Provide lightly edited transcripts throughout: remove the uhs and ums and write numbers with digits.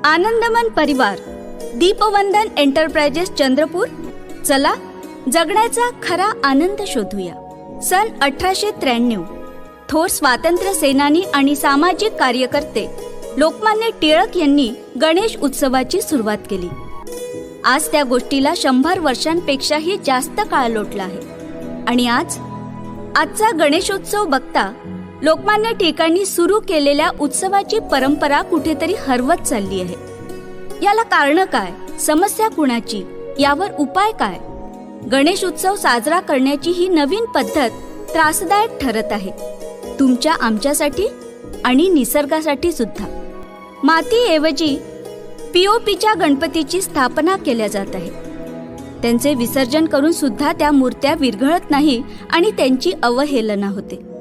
आनंदमन परिवार, दीपवंदन एंटरप्राइजेस चंद्रपूर. चला जगण्याचा खरा आनंद शोधूया. सन 1893 थोर स्वातंत्र्य सेनानी आणि सामाजिक कार्यकर्ते लोकमान्य टिळक यांनी गणेश उत्सवाची सुरुवात केली. आज त्या गोष्टीला 100 वर्षांपेक्षाही जास्त काळ लोटला आहे. आणि आजचा गणेशोत्सव बघता लोकमान्य टिळकांनी सुरू केलेल्या उत्सवाची परंपरा कुठेतरी हरवत चालली आहे. याला कारण काय, समस्या कुणाची, यावर उपाय काय? गणेश उत्सव साजरा करण्याची ही नवीन पद्धत त्रासदायक ठरत आहे, तुमच्या आमच्यासाठी आणि निसर्गासाठी सुद्धा. मातीऐवजी पीओपीच्या गणपतीची स्थापना केल्या जात आहे. त्यांचे विसर्जन करून सुद्धा त्या मूर्त्या विरघळत नाही आणि त्यांची अवहेलना होते.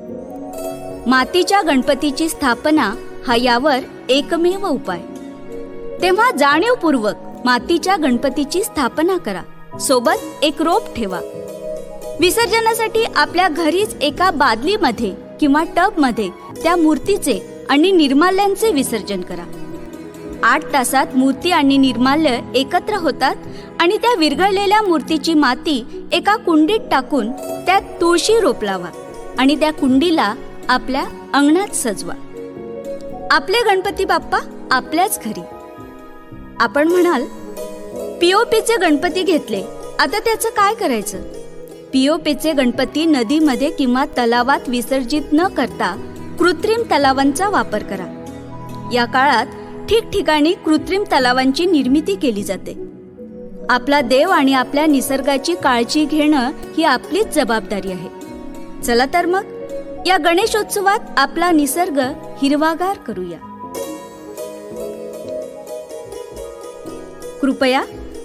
मातीच्या गणपतीची स्थापना हा यावर एकमेव उपाय. तेव्हा जाणीवपूर्वक मातीच्या गणपतीची स्थापना करा. सोबत एक रोप ठेवा. विसर्जनासाठी आपल्या घरीच एका बादलीमध्ये किंवा टबमध्ये त्या मूर्तीचे आणि निर्माल्यांचे विसर्जन करा. 8 तासात मूर्ती आणि निर्माल्य एकत्र होतात आणि त्या विरघळलेल्या मूर्तीची माती एका कुंडीत टाकून त्यात तुळशी रोप लावा आणि त्या कुंडीला आपल्या अंगणात सजवा. आपले गणपती बाप्पा आपल्याच घरी. आपण म्हणाल, पीओपीचे गणपती घेतले, आता त्याचं काय करायचं? पीओपीचे गणपती नदीमध्ये किंवा तलावात विसर्जित न करता कृत्रिम तलावांचा वापर करा. या काळात ठिकठिकाणी कृत्रिम तलावांची निर्मिती केली जाते. आपला देव आणि आपल्या निसर्गाची काळजी घेणं ही आपलीच जबाबदारी आहे. चला तर मग या गणेशोत्सवात आपला निसर्ग हिरवागार करूया. कृपया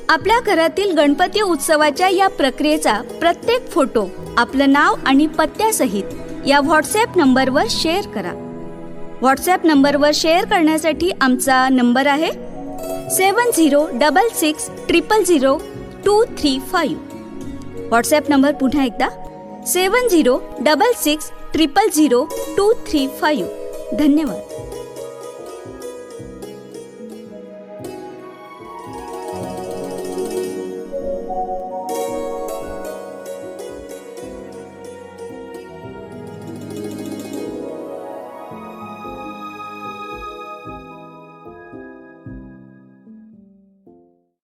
आपल्या घरातील गणपती उत्सवाच्या या प्रक्रियेचा प्रत्येक फोटो आपलं नाव आणि पत्त्यासहित या व्हॉट्सॲप नंबरवर शेअर करा. व्हॉट्सॲप नंबरवर शेअर करण्यासाठी आमचा नंबर आहे 7066000235. व्हॉट्सॲप नंबर पुन्हा एकदा 7066000235. धन्यवाद.